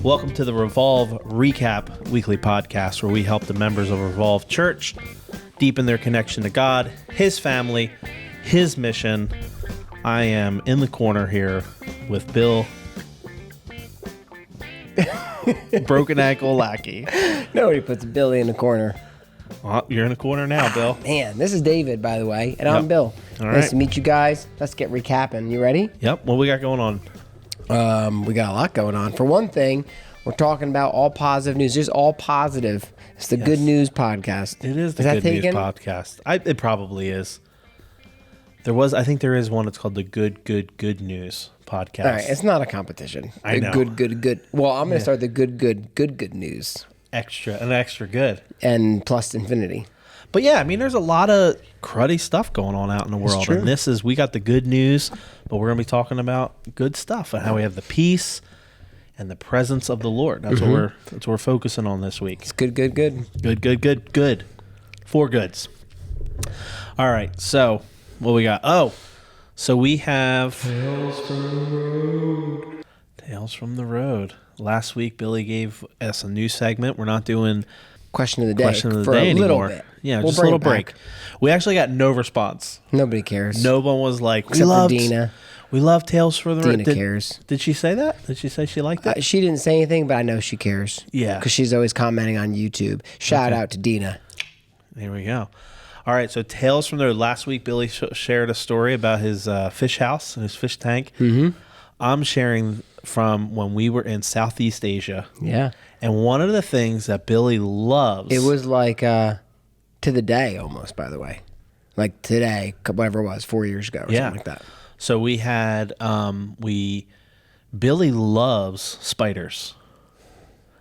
Welcome to the Revolve Recap weekly podcast where we help the members of Revolve Church deepen their connection to God, His family, His mission. I am in the corner here with Bill, Broken Ankle Lackey. Nobody puts Billy in the corner. Well, you're in the corner now, Bill. Man, this is David, by the way, and I'm Bill. All nice right. to meet you guys. Let's get recapping. You ready? Yep. What we got going on? We got a lot going on. For one thing, we're talking about all positive news. Just all positive. It's the Good News Podcast. It is the Good News Podcast. It probably is. I think there is one. It's called the Good News Podcast. All right, it's not a competition. I know. Good. Well, I'm going to start the good news. Extra good. And plus infinity. But yeah, I mean, there's a lot of cruddy stuff going on out in the world. True. And we got the good news, but we're going to be talking about good stuff and how we have the peace and the presence of the Lord. That's what we're focusing on this week. It's good. Good. Four goods. All right. So what we got? Oh, so we have Tales from the Road. Last week, Billy gave us a new segment. We're not doing Question of the day for a little bit. Yeah, just a little break. We actually got no response. Nobody cares. No one was like, Except for Dina. We love Tales from the Road. Dina cares. Did she say that? Did she say she liked it? She didn't say anything, but I know she cares. Yeah. Because she's always commenting on YouTube. Shout out to Dina. There we go. All right, so Tales from the Road. Last week, Billy shared a story about his fish house and his fish tank. Mm-hmm. I'm sharing from when we were in Southeast Asia. Yeah. And one of the things that Billy loves... It was like to the day almost, by the way. Like today, whatever it was, 4 years ago or something like that. So we had... Billy loves spiders.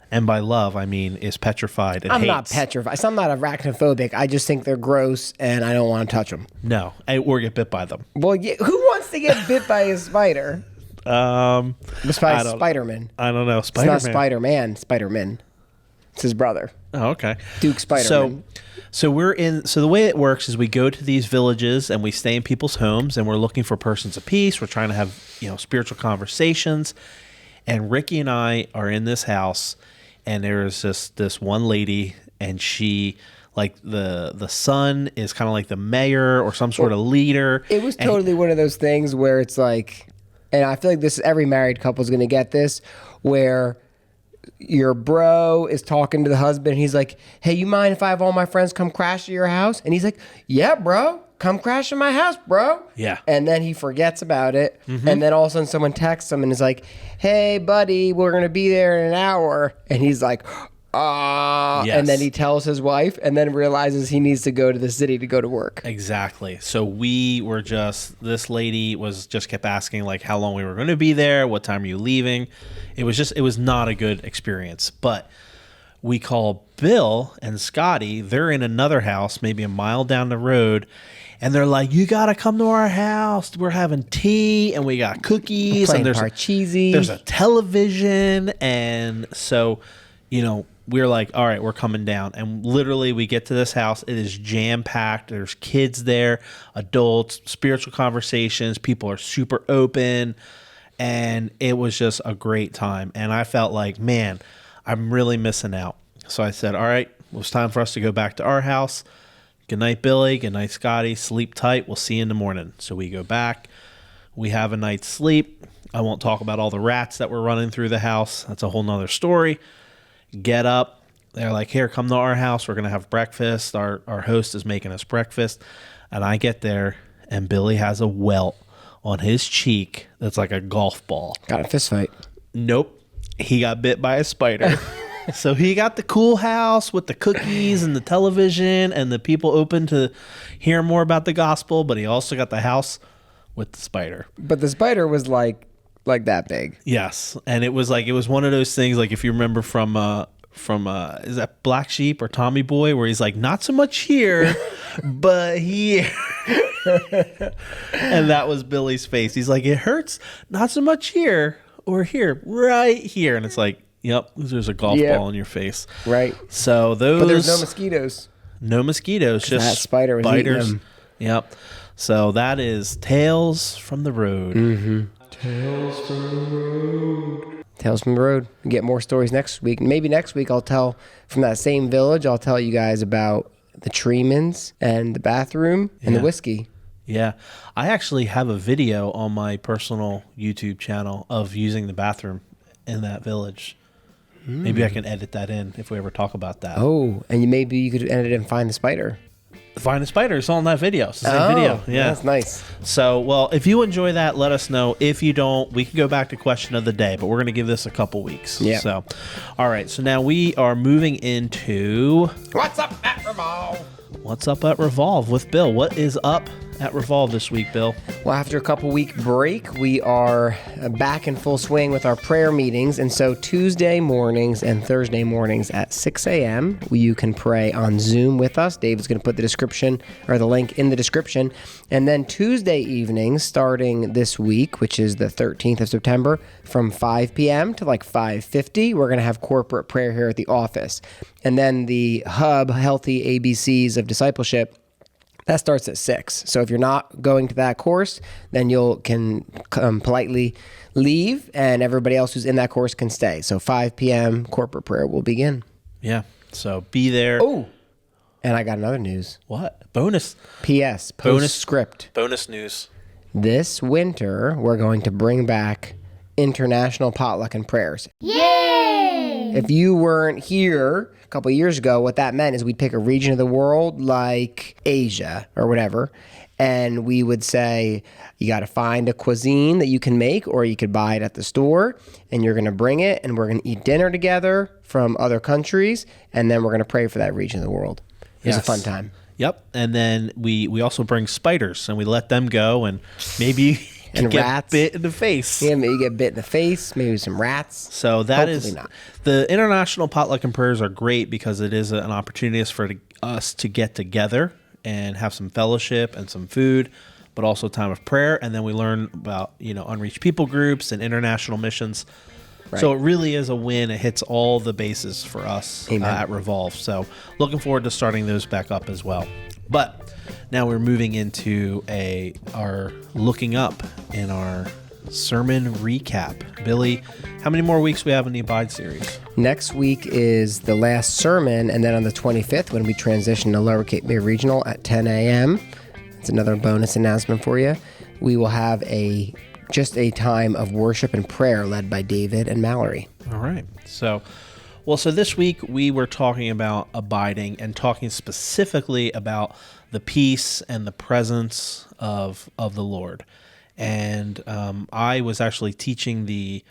And by love, I mean is petrified and I'm hates. not petrified. So I'm not arachnophobic. I just think they're gross and I don't want to touch them. No, or get bit by them. Well, who wants to get bit by a spider? Besides Spider-Man. I don't know. Spider-Man. It's not Spider-Man. Spider-Man. It's his brother. Oh, okay. Duke Spider-Man. So the way it works is we go to these villages and we stay in people's homes and we're looking for persons of peace. We're trying to have, spiritual conversations. And Ricky and I are in this house and there's this one lady and she, like the son is kind of like the mayor or some sort of leader. It was totally one of those things where it's like, and I feel like every married couple is going to get this, where your bro is talking to the husband. And he's like, hey, you mind if I have all my friends come crash at your house? And he's like, yeah, bro, come crash at my house, bro. Yeah. And then he forgets about it. Mm-hmm. And then all of a sudden someone texts him and is like, hey, buddy, we're going to be there in an hour. And he's like, yes. And then he tells his wife and then realizes he needs to go to the city to go to work. Exactly. So this lady kept asking like how long we were going to be there, what time are you leaving? It was not a good experience. But we call Bill and Scotty, they're in another house, maybe a mile down the road, and they're like, you got to come to our house. We're having tea and we got cookies and there's a television. And so, we're like, all right, we're coming down. And literally we get to this house. It is jam-packed. There's kids there, adults, spiritual conversations. People are super open. And it was just a great time. And I felt like, man, I'm really missing out. So I said, all right, it was time for us to go back to our house. Good night, Billy. Good night, Scotty. Sleep tight. We'll see you in the morning. So we go back. We have a night's sleep. I won't talk about all the rats that were running through the house. That's a whole nother story. Get up. They're like, here, come to our house. We're going to have breakfast. Our host is making us breakfast. And I get there, and Billy has a welt on his cheek that's like a golf ball. Got a fist fight. Nope. He got bit by a spider. So he got the cool house with the cookies and the television and the people open to hear more about the gospel. But he also got the house with the spider. But the spider was like that big. Yes, and it was one of those things like if you remember from is that Black Sheep or Tommy Boy where he's like not so much here, but here, and that was Billy's face. He's like it hurts not so much here or here, right here, and it's like yep, there's a golf ball in your face, right? So but there's no mosquitoes. No mosquitoes, just that spider was spiders. Eating them. Yep. So that is Tales from the Road. Mm-hmm. Tales from the Road. Tales from the road. We get more stories next week. Maybe next week I'll tell from that same village. I'll tell you guys about the Treemans and the bathroom and the whiskey. Yeah. I actually have a video on my personal YouTube channel of using the bathroom in that village. Maybe I can edit that in if we ever talk about that. Oh, and maybe you could edit it and find the spider. Find the spider. It's all in that video. It's the same video. Yeah. That's nice. So, well, if you enjoy that, let us know. If you don't, we can go back to question of the day, but we're going to give this a couple weeks. Yeah. So, all right. So now we are moving into What's up at Revolve? What's up at Revolve with Bill. What is up at Revolve this week, Bill? Well, after a couple week break, we are back in full swing with our prayer meetings. And so Tuesday mornings and Thursday mornings at 6 a.m., you can pray on Zoom with us. David's going to put the description or the link in the description. And then Tuesday evenings, starting this week, which is the 13th of September, from 5 p.m. to like 5:50, we're going to have corporate prayer here at the office. And then the Hub Healthy ABCs of Discipleship, that starts at 6. So if you're not going to that course, then you can politely leave, and everybody else who's in that course can stay. So 5 p.m. corporate prayer will begin. Yeah. So be there. Oh, and I got another news. What? Bonus. P.S. Postscript. Bonus news. This winter, we're going to bring back International Potluck and Prayers. Yay! If you weren't here a couple of years ago, what that meant is we'd pick a region of the world like Asia or whatever, and we would say, you got to find a cuisine that you can make, or you could buy it at the store, and you're going to bring it, and we're going to eat dinner together from other countries, and then we're going to pray for that region of the world. It was a fun time. Yep. And then we also bring spiders, and we let them go, and maybe and get rats. bit in the face. Yeah, maybe you get bit in the face, maybe some rats. So that Hopefully is not. The International Potluck and Prayers are great because it is an opportunity for us to get together and have some fellowship and some food, but also time of prayer. And then we learn about, unreached people groups and international missions. Right. So it really is a win. It hits all the bases for us at Revolve. So looking forward to starting those back up as well. But now we're moving into our looking up in our sermon recap. Billy, how many more weeks we have in the Abide series? Next week is the last sermon, and then on the 25th, when we transition to Lower Cape May Regional at 10 a.m., it's another bonus announcement for you, we will have just a time of worship and prayer led by David and Mallory. All right. So this week we were talking about abiding and talking specifically about the peace and the presence of the Lord. And I was actually teaching the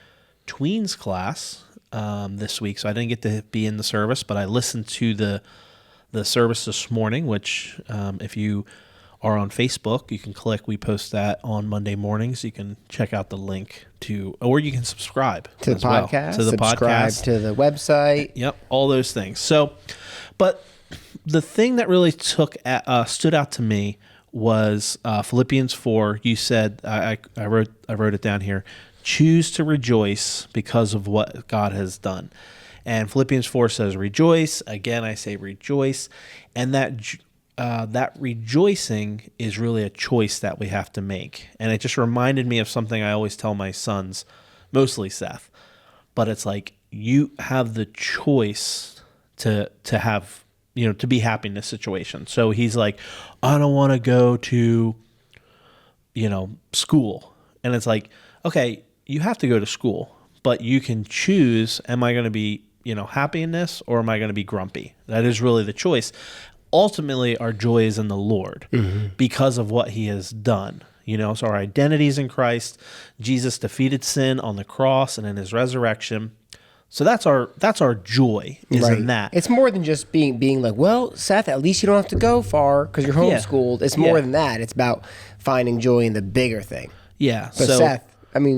tweens class this week, so I didn't get to be in the service, but I listened to the service this morning, which if you are on Facebook, you can click. We post that on Monday mornings. You can check out the link or you can subscribe to the podcast, subscribe to the website. Yep, all those things. So, but the thing that really stood out to me was Philippians 4. You said, I wrote it down here, choose to rejoice because of what God has done. And Philippians 4 says, rejoice. Again, I say rejoice. And that rejoicing is really a choice that we have to make. And it just reminded me of something I always tell my sons, mostly Seth. But it's like you have the choice to have, to be happy in this situation. So he's like, I don't want to go to, school. And it's like, okay, you have to go to school, but you can choose, am I going to be, happy in this, or am I going to be grumpy? That is really the choice. Ultimately, our joy is in the Lord because of what he has done. So our identity is in Christ. Jesus defeated sin on the cross and in his resurrection. So that's our joy is in that. It's more than just being like, well, Seth, at least you don't have to go far because you're homeschooled. It's more than that. It's about finding joy in the bigger thing. Yeah. But Seth,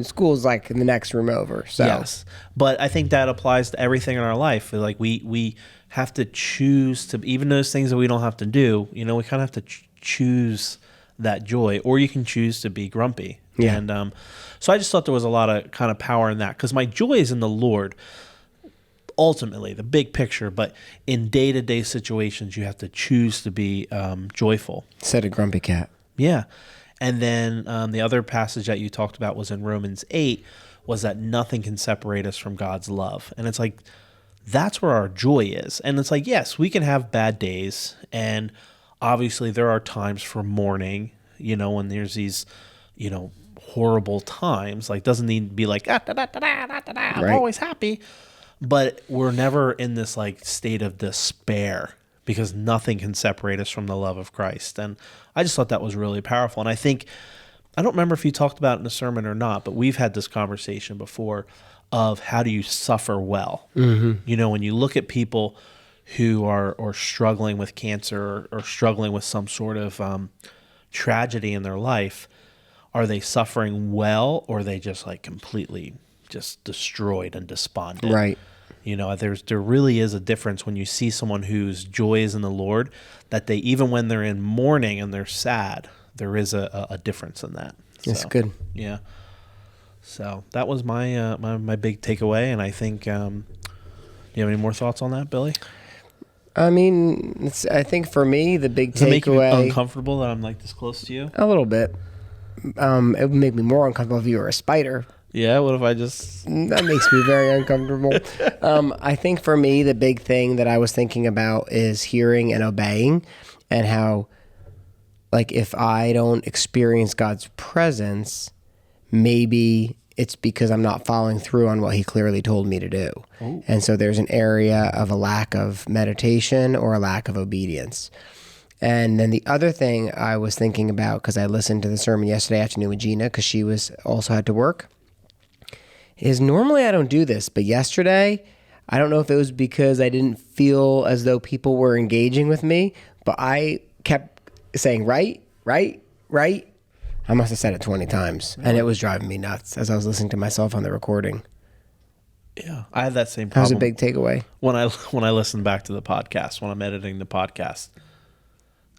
school's like in the next room over. So. Yes. But I think that applies to everything in our life. Like we have to choose to, even those things that we don't have to do, we kind of have to choose that joy, or you can choose to be grumpy. Yeah. And so I just thought there was a lot of kind of power in that, because my joy is in the Lord, ultimately, the big picture. But in day-to-day situations, you have to choose to be joyful. Said a grumpy cat. Yeah. And then the other passage that you talked about was in Romans 8, was that nothing can separate us from God's love. And it's like, that's where our joy is. And it's like, yes, we can have bad days. And obviously there are times for mourning, when there's these, horrible times. Like, doesn't need to be like, I'm Right. always happy. But we're never in this like state of despair because nothing can separate us from the love of Christ. And I just thought that was really powerful. And I think, I don't remember if you talked about it in a sermon or not, but we've had this conversation before of how do you suffer well? Mm-hmm. When you look at people who are struggling with cancer or struggling with some sort of tragedy in their life, are they suffering well, or are they just like completely just destroyed and despondent? Right. There really is a difference when you see someone whose joy is in the Lord, that they, even when they're in mourning and they're sad, there is a difference in that. That's So, good. Yeah. So that was my my big takeaway, and I think. Do you have any more thoughts on that, Billy? I mean, I think for me, the big Does it make you takeaway, uncomfortable that I'm like this close to you? a little bit. It would make me more uncomfortable if you were a spider. Yeah. What if I just? That makes me very uncomfortable. I think for me, the big thing that I was thinking about is hearing and obeying, and how, like, if I don't experience God's presence, maybe it's because I'm not following through on what he clearly told me to do. Ooh. And so there's an area of a lack of meditation or a lack of obedience. And then the other thing I was thinking about, because I listened to the sermon yesterday afternoon with Gina, because she was also had to work, is normally I don't do this, but yesterday, I don't know if it was because I didn't feel as though people were engaging with me, but I kept saying, right. I must have said it 20 times, and it was driving me nuts as I was listening to myself on the recording. Yeah, I had that same That problem. was a big takeaway. When I listen back to the podcast, when I'm editing the podcast,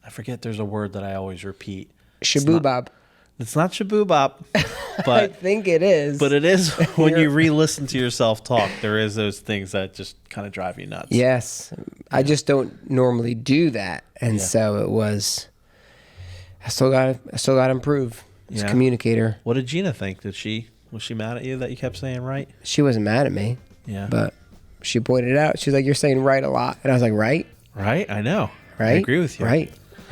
I forget there's a word that I always repeat. Shaboobab. It's not shaboobab, I but think it is. but it is when you re-listen to yourself talk. There is those things that just kind of drive you nuts. Yes. I just don't normally do that, and so it was. I still got to improve as a communicator. What did Gina think? Was she mad at you that you kept saying right? She wasn't mad at me. Yeah. But she pointed it out. She's like, "You're saying right a lot," and I was like, "Right." Right. I know. Right. I agree with you.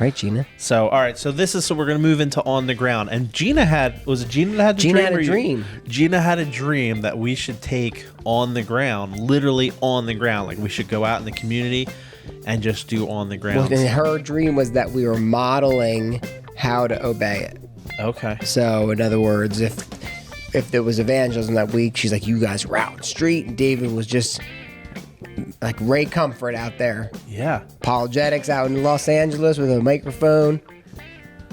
Right, Gina. So, all right. So we're going to move into On the Ground. And Gina had a dream? Gina had a dream that we should take on the ground, literally on the ground. Like, we should go out in the community and just do on the ground. Well, and her dream was that we were modeling how to obey it. Okay. So, in other words, if there was evangelism that week, she's like, "You guys were out in the street," and David was just like Ray Comfort out there. Yeah. Apologetics out in Los Angeles with a microphone.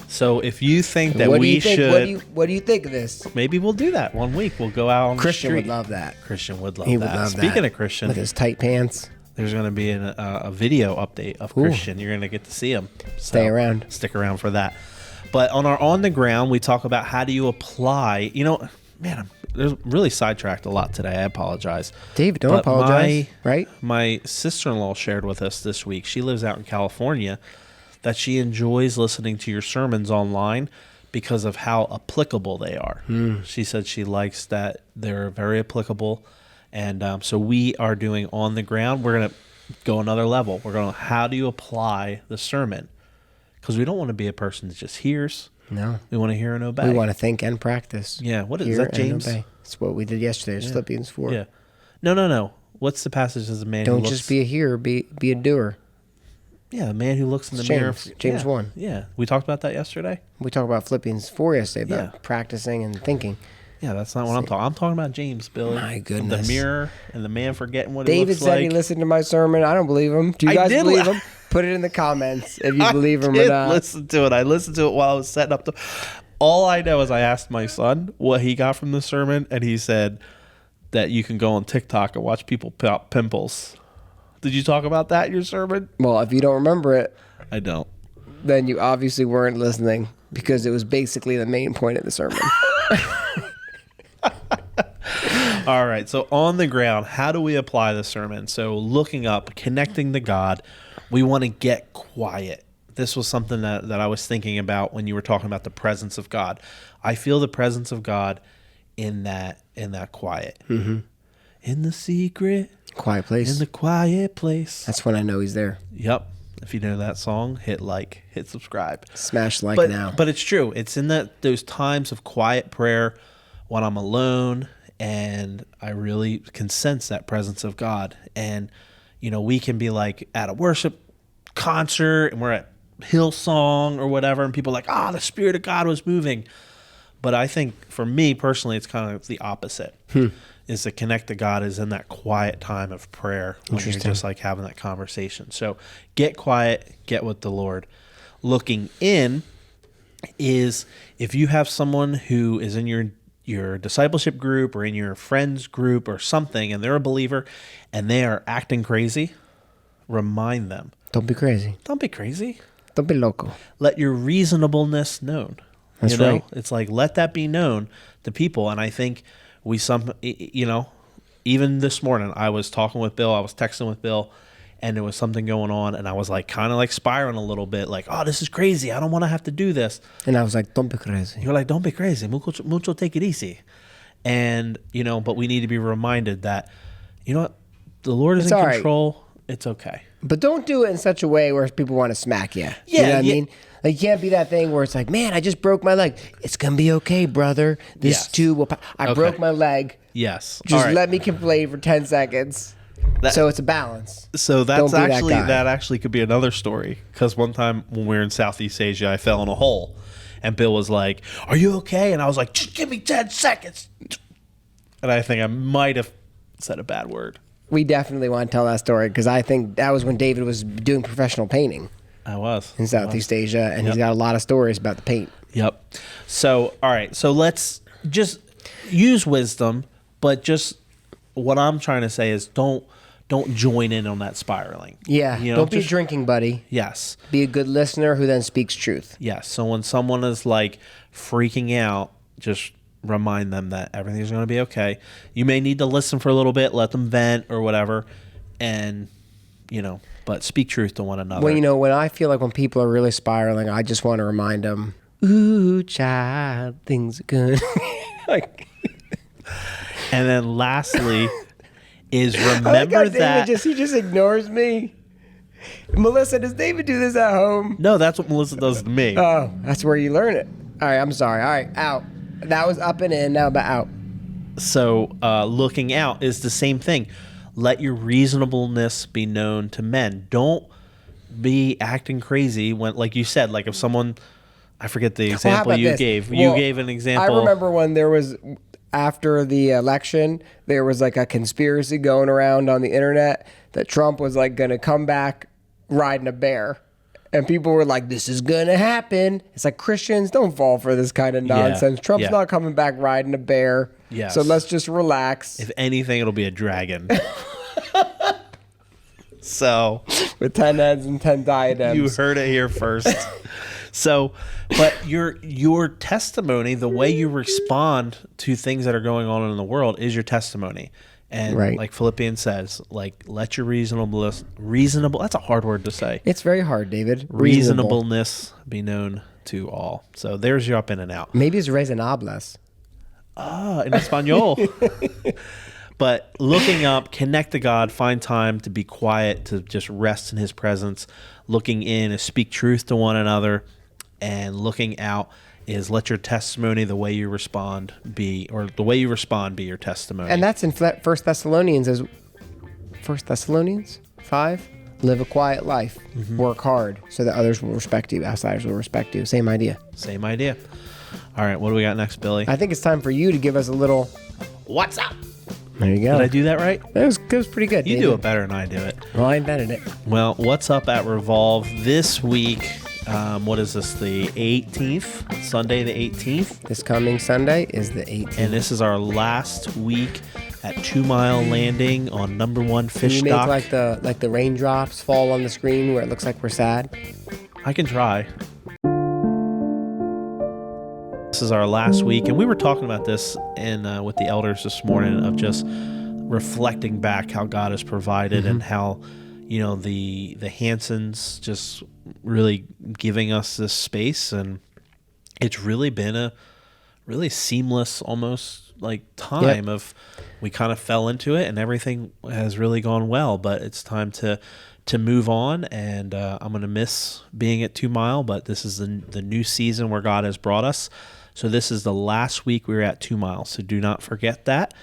So if you think that What do we you think? should, What do you think of this? maybe we'll do that one week. We'll go out on Christian the would street. love that. Christian would love He that. would love Speaking that. of Christian, With his tight pants. there's going to be a video update of Christian. You're going to get to see him. Stay around. Stick around for that. But on our On the Ground, we talk about how do you apply. Man, I'm really sidetracked a lot today. I apologize. David, don't But apologize. Right? My sister-in-law shared with us this week. She lives out in California, that she enjoys listening to your sermons online because of how applicable they are. She said she likes that they're very applicable. And so we are doing On the Ground. We're going to go another level. We're going to, how do you apply the sermon? Because we don't want to be a person that just hears. No. We want to hear and obey. We want to think and practice. Yeah. What is Hear that, James? and obey. It's what we did yesterday. It's Philippians 4. Yeah. No. What's the passage as a man who Don't looks... just be a hearer, be a doer. Yeah, a man who looks in the It's mirror. James 1. Yeah. We talked about that yesterday? We talked about Philippians 4 yesterday, about Yeah. practicing and thinking. Yeah, that's not what I'm talking. I'm talking about James, Billy. My goodness. The mirror and the man forgetting what David he looks said like. he listened to my sermon. I don't believe him. Do you I guys did believe him? Put it in the comments if you believe him or did not. listen to it. I listened to it while I was setting up the... All I know is I asked my son what he got from the sermon, and he said that you can go on TikTok and watch people pop pimples. Did you talk about that in your sermon? Well, if you don't remember it, I don't. then you obviously weren't listening because it was basically the main point of the sermon. All right. So On the Ground, how do we apply the sermon? So looking up, connecting to God, we want to get quiet. This was something that I was thinking about when you were talking about the presence of God. I feel the presence of God in that quiet. Mm-hmm. In the secret, Quiet place. in the quiet place. That's when I know he's there. Yep. If you know that song, hit like, hit subscribe. Smash like But now. but it's true. It's in those times of quiet prayer when I'm alone and I really can sense that presence of God. And we can be like at a worship concert and we're at Hillsong or whatever, and people are like, the Spirit of God was moving. But I think for me personally, it's kind of the opposite. Is to connect to God is in that quiet time of prayer when you're just like having that conversation. So get quiet, get with the Lord. Looking in is if you have someone who is in your discipleship group or in your friends group or something, and they're a believer and they are acting crazy, remind them. Don't be crazy. Don't be crazy. Don't be loco. Let your reasonableness known. That's right. It's like, let that be known to people. And I think even this morning, I was talking with Bill, I was texting with Bill, and there was something going on, and I was like, kind of like spiraling a little bit, like, this is crazy. I don't want to have to do this. And I was like, don't be crazy. You're like, don't be crazy. Mucho take it easy. And, but we need to be reminded that, what? The Lord is in control. Right. It's okay. But don't do it in such a way where people want to smack you. You know what I mean? Like, you can't be that thing where it's like, man, I just broke my leg. It's going to be okay, brother. This too will I broke my leg. Yes. Just let me complain for 10 seconds. So it's a balance. So that actually could be another story. Because one time when we were in Southeast Asia, I fell in a hole. And Bill was like, are you okay? And I was like, just give me 10 seconds. And I think I might have said a bad word. We definitely want to tell that story because I think that was when David was doing professional painting. I was. In Southeast Asia, and he's got a lot of stories about the paint. Yep. So, all right. So let's just use wisdom, but just what I'm trying to say is don't join in on that spiraling. Yeah. Don't be a drinking buddy. Yes. Be a good listener who then speaks truth. Yes. So when someone is like freaking out, just remind them that everything's going to be okay. You may need to listen for a little bit, let them vent or whatever, and but speak truth to one another. Well, when I feel like when people are really spiraling, I just want to remind them, ooh, child, things are good. And then lastly is remember I like how that he just ignores me. Melissa, does David do this at home? No, that's what Melissa does to me. Oh, that's where you learn it. All right, I'm sorry. All right, out. That was up and in, now about out. So looking out is the same thing. Let your reasonableness be known to men. Don't be acting crazy when, like you said, like if someone, I forget the example you gave. You gave an example. I remember when there was, after the election, there was like a conspiracy going around on the internet that Trump was like going to come back riding a bear. And people were like, this is going to happen. It's like, Christians, don't fall for this kind of nonsense. Trump's not coming back riding a bear. Yes. So let's just relax. If anything, it'll be a dragon. So. With 10 heads and 10 diadems. You heard it here first. So, but your testimony, the way you respond to things that are going on in the world is your testimony. And like Philippians says, like, let your reasonable, that's a hard word to say. It's very hard, David. Reasonableness be known to all. So there's your up in and out. Maybe it's razonables. In Espanol. But looking up, connect to God, find time to be quiet, to just rest in his presence. Looking in is speak truth to one another. And looking out is let your testimony, the way you respond be your testimony. And that's in 1 Thessalonians 5. Live a quiet life. Mm-hmm. Work hard so that others will respect you. Outsiders will respect you. Same idea. All right, what do we got next, Billy? I think it's time for you to give us a little what's up? There you go. Did I do that right? It was pretty good. You do it better than I do it. Well, I invented it. Well, what's up at Revolve this week? What is this, the 18th? Sunday the 18th? This coming Sunday is the 18th. And this is our last week at 2 Mile Landing on number 1 fish dock. Make like the raindrops fall on the screen where it looks like we're sad? I can try. This is our last week, and we were talking about this with the elders this morning of just reflecting back how God has provided and how, the Hansons just really giving us this space, and it's really been a really seamless, almost like time of we kind of fell into it, and everything has really gone well. But it's time to move on, and I'm gonna miss being at 2 Mile, but this is the new season where God has brought us. So this is the last week we were at 2 Mile, so do not forget that.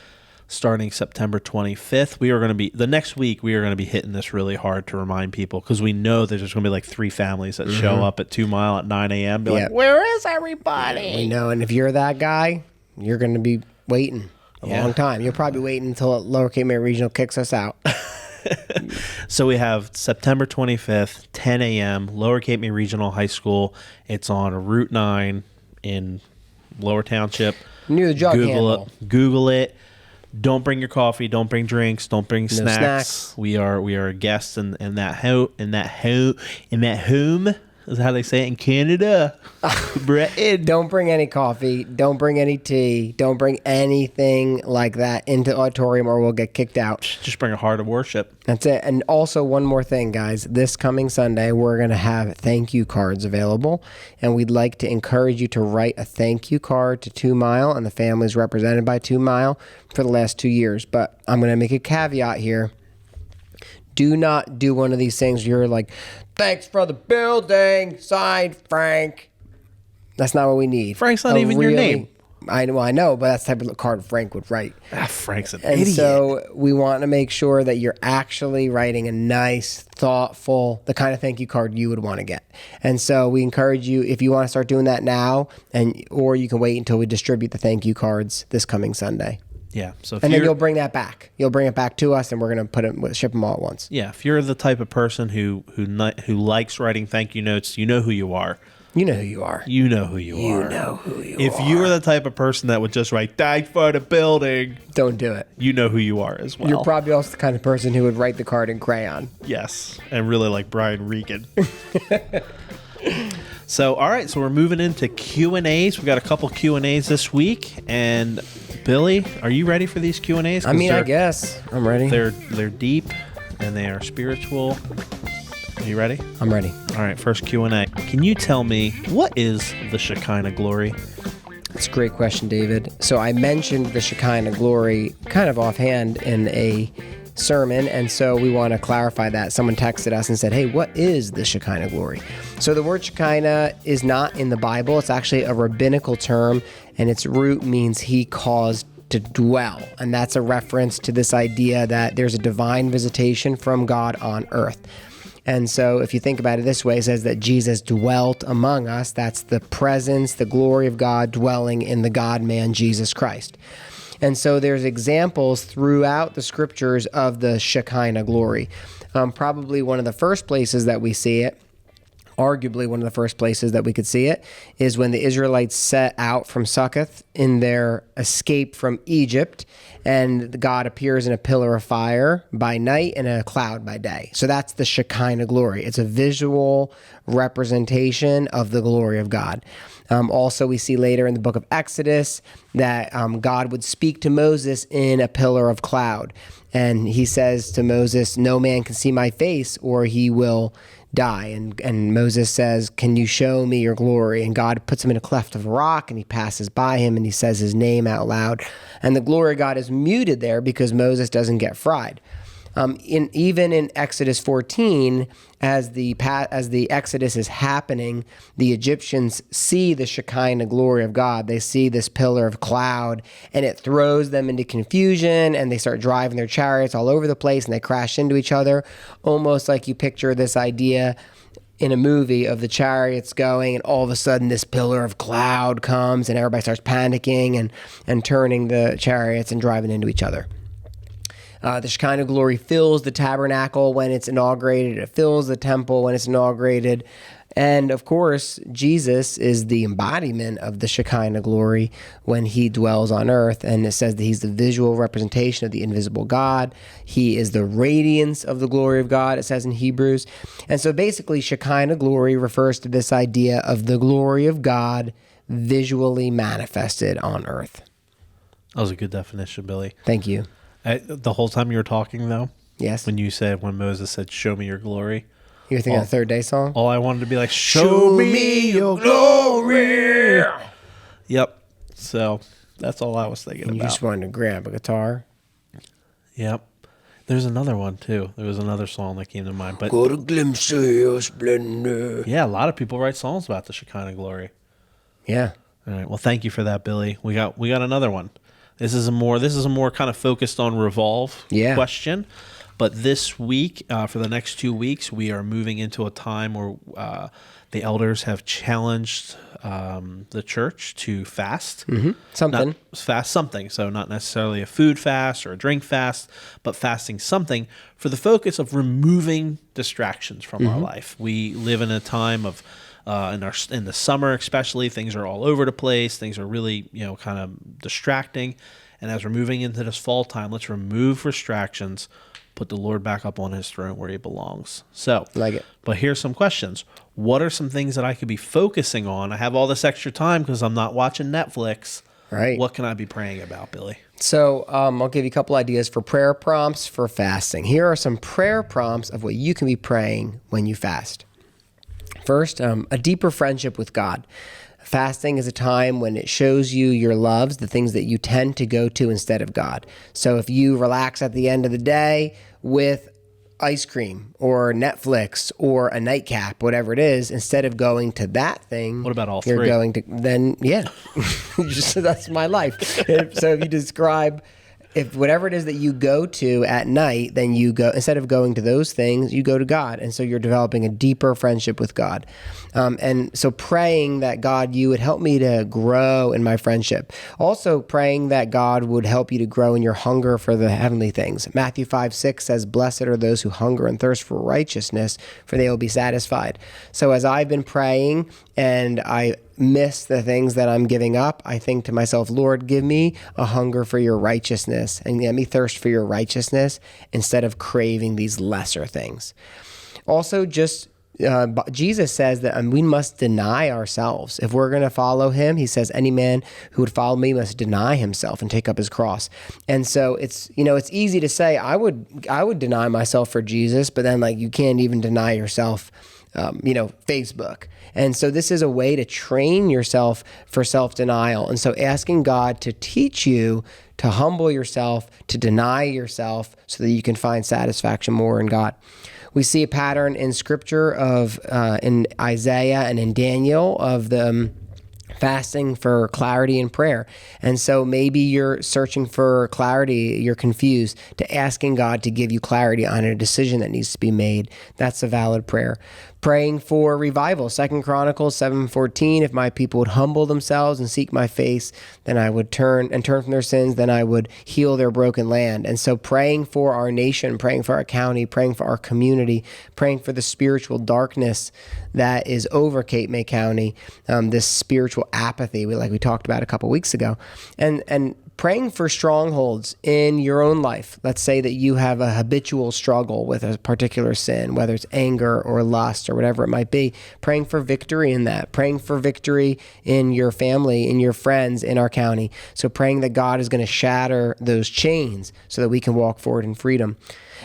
Starting September 25th, the next week we are going to be hitting this really hard to remind people, because we know there's just going to be like 3 families that show up at 2 Mile at 9 a.m. Be like, where is everybody? We know, and if you're that guy, you're going to be waiting a long time. You're probably waiting until Lower Cape May Regional kicks us out. So we have September 25th, 10 a.m., Lower Cape May Regional High School. It's on Route 9 in Lower Township. Near the jug handle. Google it. Don't bring your coffee. Don't bring drinks. Don't bring snacks. Snacks. We are guests in that home. Is how they say it in Canada. Britain. Don't bring any coffee. Don't bring any tea. Don't bring anything like that into the auditorium, or we'll get kicked out. Just bring a heart of worship. That's it. And also, one more thing, guys. This coming Sunday, we're going to have thank you cards available. And we'd like to encourage you to write a thank you card to 2 Mile and the families represented by 2 Mile for the last 2 years. But I'm going to make a caveat here. Do not do one of these things where you're like, thanks for the building, signed Frank. That's not what we need. Frank's not even your name. I know, but that's the type of card Frank would write. Frank's an And idiot. so we want to make sure that you're actually writing a nice, thoughtful, the kind of thank you card you would want to get. And so we encourage you, if you want to start doing that now, or you can wait until we distribute the thank you cards this coming Sunday. Yeah. So And then you'll bring that back. You'll bring it back to us, and we're going to ship them all at once. Yeah, if you're the type of person who likes writing thank you notes, you know who you are. You know who you are. You know who you are. You know who you are. If you were the type of person that would just write thanks for the building, Don't do it. you know who you are as well. You're probably also the kind of person who would write the card in crayon. Yes, and really like Brian Regan. So, all right, so we're moving into Q&As. We've got a couple Q&As this week, and Billy, are you ready for these Q&As? I mean, I guess. I'm ready. They're deep, and they are spiritual. Are you ready? I'm ready. All right, first Q&A. Can you tell me, what is the Shekinah glory? That's a great question, David. So I mentioned the Shekinah glory kind of offhand in a sermon, and so we want to clarify that. Someone texted us and said, hey, what is the Shekinah glory? So the word Shekinah is not in the Bible. It's actually a rabbinical term, and its root means he caused to dwell. And that's a reference to this idea that there's a divine visitation from God on earth. And so if you think about it this way, it says that Jesus dwelt among us. That's the presence, the glory of God dwelling in the God-man, Jesus Christ. And so there's examples throughout the scriptures of the Shekinah glory. Probably one of the first places that we see it, arguably one of the first places that we could see it, is when the Israelites set out from Succoth in their escape from Egypt, and God appears in a pillar of fire by night and a cloud by day. So that's the Shekinah glory. It's a visual representation of the glory of God. Also, we see later in the book of Exodus that God would speak to Moses in a pillar of cloud. And he says to Moses, no man can see my face or he will die. And Moses says, can you show me your glory? And God puts him in a cleft of a rock, and he passes by him, and he says his name out loud. And the glory of God is muted there because Moses doesn't get fried. Even in Exodus 14, as the Exodus is happening, the Egyptians see the Shekinah glory of God. They see this pillar of cloud, and it throws them into confusion, and they start driving their chariots all over the place, and they crash into each other, almost like you picture this idea in a movie of the chariots going, and all of a sudden this pillar of cloud comes, and everybody starts panicking and turning the chariots and driving into each other. The Shekinah glory fills the tabernacle when it's inaugurated. It fills the temple when it's inaugurated. And of course, Jesus is the embodiment of the Shekinah glory when he dwells on earth. And it says that he's the visual representation of the invisible God. He is the radiance of the glory of God, it says in Hebrews. And so basically, Shekinah glory refers to this idea of the glory of God visually manifested on earth. That was a good definition, Billy. Thank you. The whole time you were talking, though, Yes. when Moses said, show me your glory, You're thinking of the Third Day song? all I wanted to be like, show me your glory. Yep. So that's all I was thinking You about. just wanted to grab a guitar. Yep. There's another one too. There was another song that came to mind, but Got a glimpse of your splendor. yeah, a lot of people write songs about the Shekinah glory. Yeah. All right. Well, thank you for that, Billy. We got another one. This is a more kind of focused on Revolve question. But this week, for the next 2 weeks, we are moving into a time where the elders have challenged the church to fast. Something. Fast something. So not necessarily a food fast or a drink fast, but fasting something for the focus of removing distractions from our life. We live in a time of in the summer especially, things are all over the place. Things are really, kind of distracting. And as we're moving into this fall time, let's remove distractions, put the Lord back up on his throne where he belongs. So, Like it. But here's some questions. What are some things that I could be focusing on? I have all this extra time because I'm not watching Netflix. Right. What can I be praying about, Billy? So I'll give you a couple ideas for prayer prompts for fasting. Here are some prayer prompts of what you can be praying when you fast. First, a deeper friendship with God. Fasting is a time when it shows you your loves, the things that you tend to go to instead of God. So if you relax at the end of the day with ice cream or Netflix or a nightcap, whatever it is, instead of going to that thing, What about all you're three? going to, then yeah, just, that's my life. So if you describe, if whatever it is that you go to at night, then you go, instead of going to those things, you go to God. And so you're developing a deeper friendship with God. And so praying that God, you would help me to grow in my friendship. Also praying that God would help you to grow in your hunger for the heavenly things. Matthew 5:6 says, "Blessed are those who hunger and thirst for righteousness, for they will be satisfied." So as I've been praying and I miss the things that I'm giving up, I think to myself, Lord, give me a hunger for your righteousness and let me thirst for your righteousness instead of craving these lesser things. Also, just Jesus says that we must deny ourselves. If we're going to follow him, he says, any man who would follow me must deny himself and take up his cross. And so it's easy to say, I would deny myself for Jesus, but then you can't even deny yourself, Facebook. And so this is a way to train yourself for self-denial. And so asking God to teach you to humble yourself, to deny yourself so that you can find satisfaction more in God. We see a pattern in Scripture of in Isaiah and in Daniel of the fasting for clarity in prayer. And so maybe you're searching for clarity, you're confused, to asking God to give you clarity on a decision that needs to be made. That's a valid prayer. Praying for revival. 2 Chronicles 7:14, if my people would humble themselves and seek my face, then I would turn from their sins, then I would heal their broken land. And so praying for our nation, praying for our county, praying for our community, praying for the spiritual darkness that is over Cape May County, this spiritual apathy we talked about a couple weeks ago, and praying for strongholds in your own life. Let's say that you have a habitual struggle with a particular sin, whether it's anger or lust or whatever it might be. Praying for victory in that. Praying for victory in your family, in your friends, in our county. So praying that God is going to shatter those chains so that we can walk forward in freedom.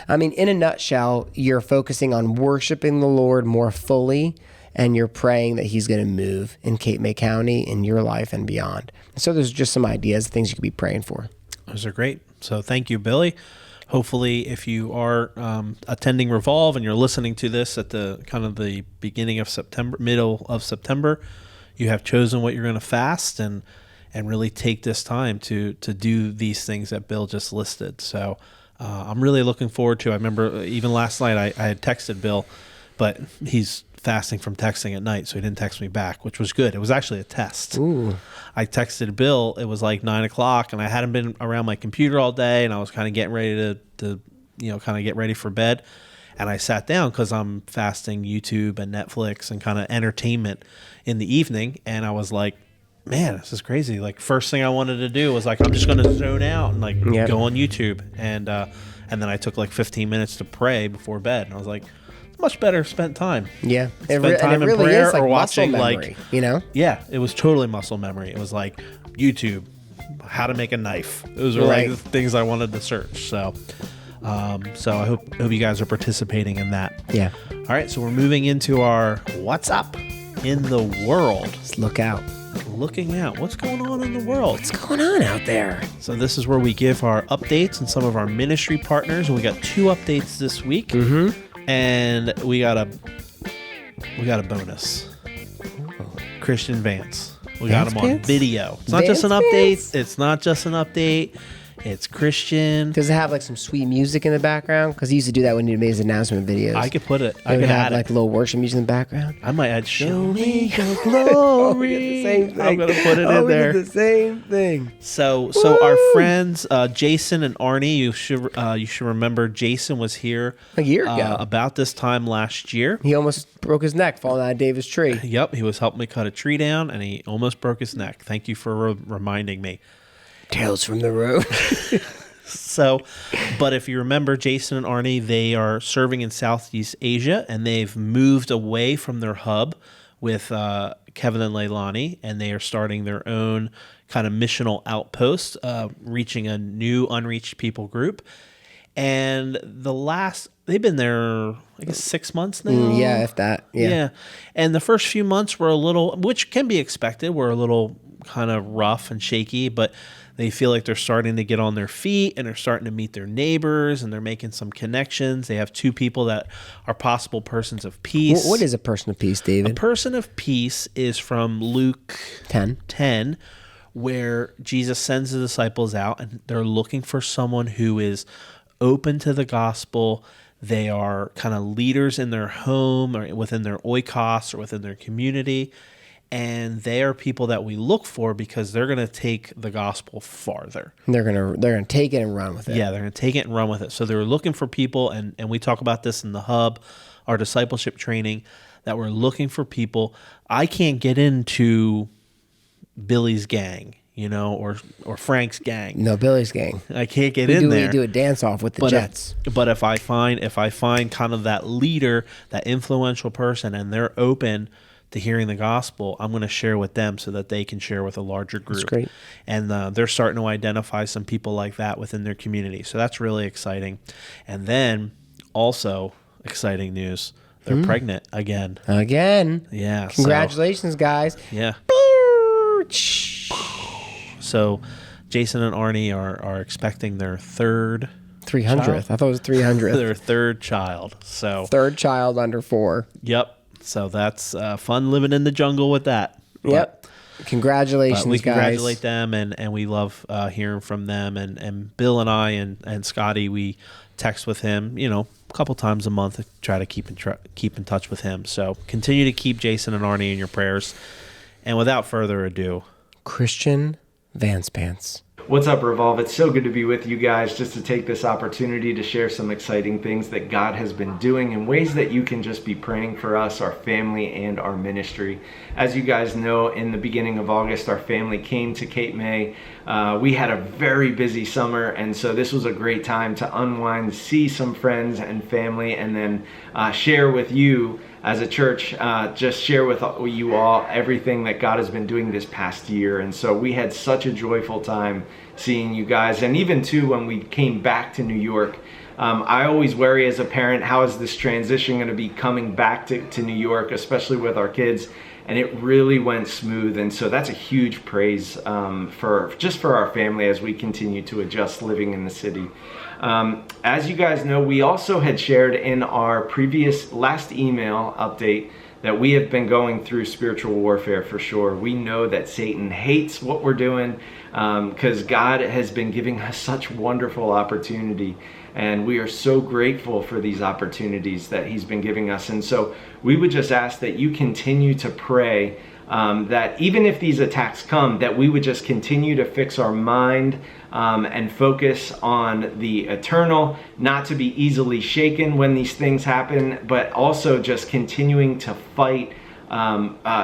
I mean, in a nutshell, you're focusing on worshiping the Lord more fully, and you're praying that he's going to move in Cape May County, in your life and beyond. So there's just some ideas, things you could be praying for. Those are great. So thank you, Billy. Hopefully, if you are attending Revolve and you're listening to this at the kind of the beginning of September, middle of September, you have chosen what you're going to fast and really take this time to do these things that Bill just listed. So I'm really looking forward to. I remember even last night I had texted Bill, but he's fasting from texting at night, so he didn't text me back, which was good. It was actually a test. Ooh. I texted Bill. It was 9:00, and I hadn't been around my computer all day, and I was kind of getting ready to kind of get ready for bed. And I sat down because I'm fasting YouTube and Netflix and kind of entertainment in the evening, and I was like, man, this is crazy. First thing I wanted to do was I'm just going to zone out and go on YouTube, and then I took 15 minutes to pray before bed, and I was like, much better spent time. Yeah. Spend time in really prayer is or muscle watching memory, Yeah, it was totally muscle memory. It was YouTube, how to make a knife. Those are the things I wanted to search. So I hope you guys are participating in that. Yeah. All right, so we're moving into our What's Up in the World. Just look out. looking out. What's going on in the world? What's going on out there? So this is where we give our updates and some of our ministry partners. And we got 2 updates this week. Mm-hmm. And we got a bonus. Christian Vance. We got him on video. It's not just an update. It's not just an update. It's Christian. Does it have like some sweet music in the background? Because he used to do that when he made his announcement videos. I could put it. I could could have add like it. a little worship music in the background. I might add "Show Me Your Glory." The same thing. I'm gonna put it in there. The same thing. So our friends Jason and Arnie, you should remember Jason was here a year ago, about this time last year. He almost broke his neck falling out of David's tree. Yep, he was helping me cut a tree down, and he almost broke his neck. Thank you for reminding me. Tales from the road. So, but if you remember, Jason and Arnie, they are serving in Southeast Asia, and they've moved away from their hub with Kevin and Leilani, and they are starting their own kind of missional outpost, reaching a new unreached people group. And they've been there, I guess, 6 months now. Yeah, if that. Yeah. And the first few months were a little, which can be expected, were a little kind of rough and shaky, but they feel like they're starting to get on their feet and they're starting to meet their neighbors and they're making some connections. They have 2 people that are possible persons of peace. What is a person of peace, David? A person of peace is from Luke 10, where Jesus sends the disciples out and they're looking for someone who is open to the gospel. They are kind of leaders in their home or within their oikos or within their community. And they are people that we look for because they're going to take the gospel farther. They're gonna take it and run with it. Yeah, they're going to take it and run with it. So they're looking for people, and we talk about this in the hub, our discipleship training, that we're looking for people. I can't get into Billy's gang, or Frank's gang. No, Billy's gang. I can't get in there. We do a dance off with the Jets. But if I find kind of that leader, that influential person, and they're open to hearing the gospel, I'm going to share with them so that they can share with a larger group. That's great. And they're starting to identify some people like that within their community. So that's really exciting. And then also exciting news, they're pregnant again. Yeah. Congratulations, guys. Yeah. So Jason and Arnie are expecting their third 300th. child. I thought it was 300th. Their third child. So third child under 4. Yep. So that's fun living in the jungle with that. Yep. Congratulations, we guys. congratulate them, and we love hearing from them. And Bill and I and Scotty, we text with him, a couple times a month to try to keep in touch with him. So continue to keep Jason and Arnie in your prayers. And without further ado, Christian Vance Pants. What's up, Revolve? It's so good to be with you guys, just to take this opportunity to share some exciting things that God has been doing and ways that you can just be praying for us, our family, and our ministry. As you guys know, in the beginning of August, our family came to Cape May. We had a very busy summer, and so this was a great time to unwind, see some friends and family, and then share with you as a church, just share with you all everything that God has been doing this past year. And so we had such a joyful time seeing you guys. And even too, when we came back to New York, I always worry as a parent, how is this transition going to be coming back to New York, especially with our kids? And it really went smooth. And so that's a huge praise for our family as we continue to adjust living in the city. As you guys know, we also had shared in our last email update that we have been going through spiritual warfare for sure. We know that Satan hates what we're doing because God has been giving us such wonderful opportunity. And we are so grateful for these opportunities that he's been giving us. And so we would just ask that you continue to pray that even if these attacks come, that we would just continue to fix our mind and focus on the eternal, not to be easily shaken when these things happen, but also just continuing to fight,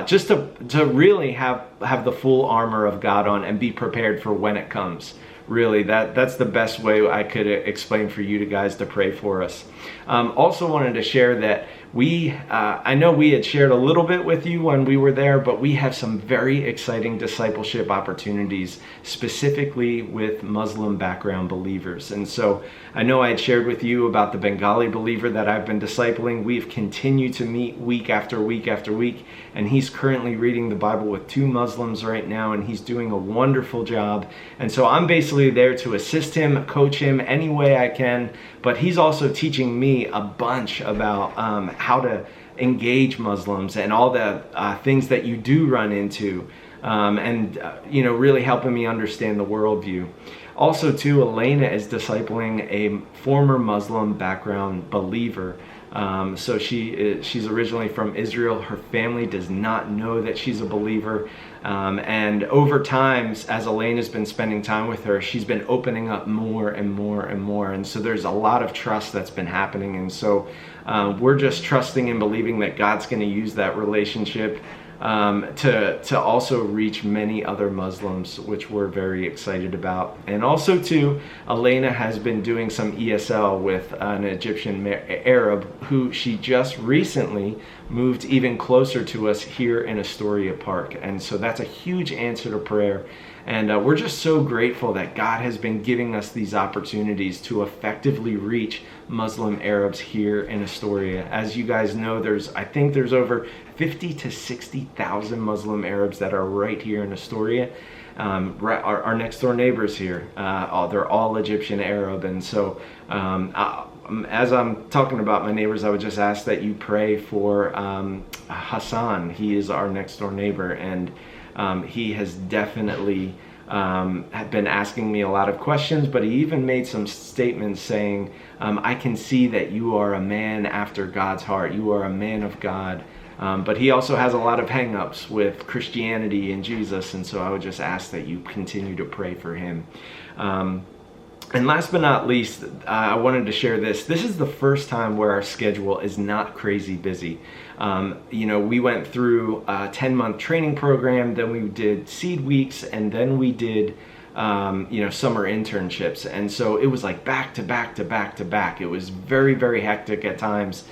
just to really have the full armor of God on and be prepared for when it comes. Really, that's the best way I could explain for you guys to pray for us. Also wanted to share that I know we had shared a little bit with you when we were there, but we have some very exciting discipleship opportunities, specifically with Muslim background believers. And so I know I had shared with you about the Bengali believer that I've been discipling. We've continued to meet week after week after week, and he's currently reading the Bible with 2 Muslims right now, and he's doing a wonderful job. And so I'm basically there to assist him, coach him any way I can, but he's also teaching me a bunch about how to engage Muslims and all the things that you do run into, and really helping me understand the worldview. Also, too, Elena is discipling a former Muslim background believer. So she's originally from Israel. Her family does not know that she's a believer. And over time, as Elena's been spending time with her, she's been opening up more and more and more. And so there's a lot of trust that's been happening. And so we're just trusting and believing that God's going to use that relationship to also reach many other Muslims, which we're very excited about. And also too, Elena has been doing some ESL with an Egyptian Arab who she just recently moved even closer to us here in Astoria Park. And so that's a huge answer to prayer. And we're just so grateful that God has been giving us these opportunities to effectively reach Muslim Arabs here in Astoria. As you guys know, I think there's over 50 to 60,000 Muslim Arabs that are right here in Astoria. Our next door neighbors here, they're all Egyptian Arab. And so as I'm talking about my neighbors, I would just ask that you pray for Hassan. He is our next door neighbor, and he has definitely had been asking me a lot of questions, but he even made some statements saying, I can see that you are a man after God's heart. You are a man of God. But he also has a lot of hang-ups with Christianity and Jesus, and so I would just ask that you continue to pray for him. And last but not least, I wanted to share this. This is the first time where our schedule is not crazy busy. We went through a 10-month training program, then we did seed weeks, and then we did summer internships. And so it was like back to back to back to back. It was very, very hectic at times.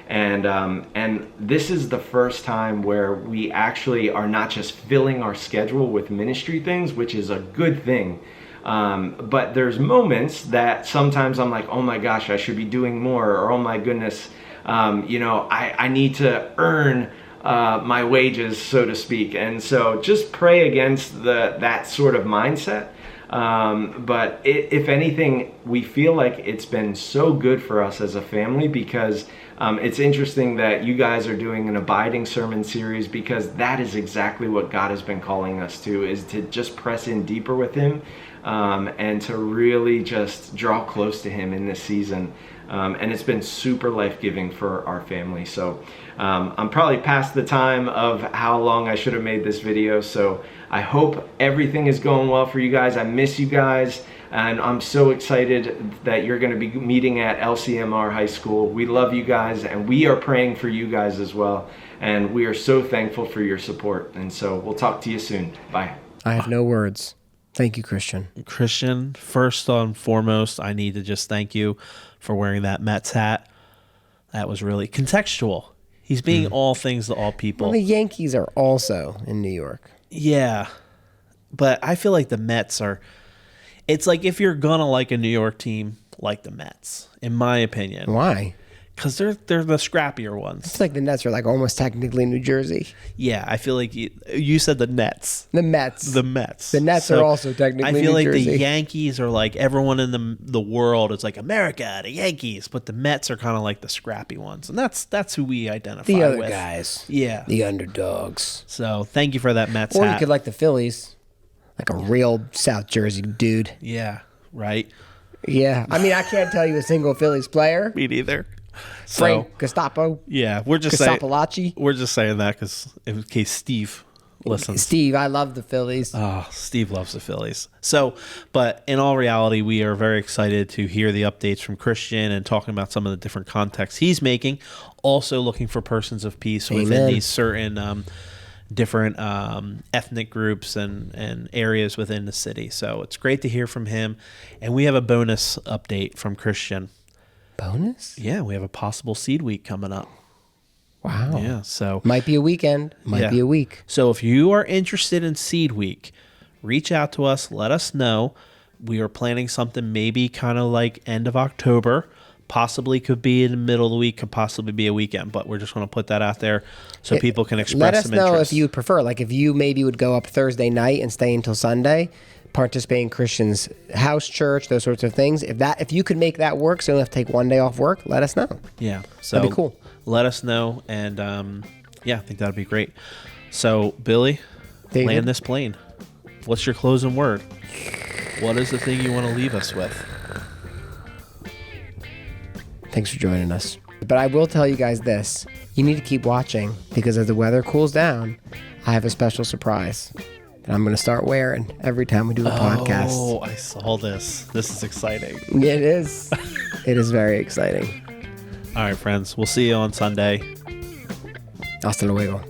And this is the first time where we actually are not just filling our schedule with ministry things, which is a good thing. But there's moments that sometimes I'm like, oh my gosh, I should be doing more, or oh my goodness, I need to earn my wages, so to speak. And so just pray against that sort of mindset. But if anything, we feel like it's been so good for us as a family, because it's interesting that you guys are doing an abiding sermon series, because that is exactly what God has been calling us to, is to just press in deeper with him, and to really just draw close to him in this season. And it's been super life-giving for our family. So I'm probably past the time of how long I should have made this video. So I hope everything is going well for you guys. I miss you guys. And I'm so excited that you're going to be meeting at LCMR High School. We love you guys, and we are praying for you guys as well. And we are so thankful for your support. And so we'll talk to you soon. Bye. I have no words. Thank you, Christian. Christian, first and foremost, I need to just thank you for wearing that Mets hat. That was really contextual. He's being all things to all people. Well, the Yankees are also in New York. Yeah, but I feel like the Mets are... It's like if you're going to like a New York team, like the Mets, in my opinion. Why? Because they're the scrappier ones. It's like the Nets are like almost technically New Jersey. Yeah, I feel like you said the Nets. The Mets. The Mets. The Nets are also technically New Jersey. I feel like the Yankees are like everyone in the world. It's like America, the Yankees, but the Mets are kind of like the scrappy ones, and that's who we identify with. The other guys. Yeah. The underdogs. So thank you for that Mets hat. Or you could like the Phillies, like a real South Jersey dude. Yeah. Right. Yeah. I mean, I can't tell you a single Phillies player. Me neither. Frank Gestapo. Yeah, we're just saying that because in case Steve listens. Steve, I love the Phillies. Oh, Steve loves the Phillies. So, but in all reality, we are very excited to hear the updates from Christian and talking about some of the different contexts he's making. Also looking for persons of peace within these certain different ethnic groups and areas within the city. So it's great to hear from him. And we have a bonus update from Christian. Bonus? Yeah, we have a possible seed week coming up. Wow. Yeah. So Might be a weekend. Might Yeah. be a week. So if you are interested in Seed Week, reach out to us. Let us know. We are planning something maybe kind of like end of October. Possibly could be in the middle of the week, could possibly be a weekend, but we're just going to put that out there so people can express Let us some know interest. if you prefer. Like if you maybe would go up Thursday night and stay until Sunday, participate in Christians' house church, those sorts of things. If you could make that work, so you don't have to take one day off work, let us know. Yeah. So That'd be cool. Let us know. And yeah, I think that'd be great. So, Billy, David? land this plane. What's your closing word? What is the thing you want to leave us with? Thanks for joining us. But I will tell you guys this. You need to keep watching because as the weather cools down, I have a special surprise that I'm going to start wearing every time we do a podcast. Oh, I saw this. This is exciting. It is. It is very exciting. All right, friends. We'll see you on Sunday. Hasta luego.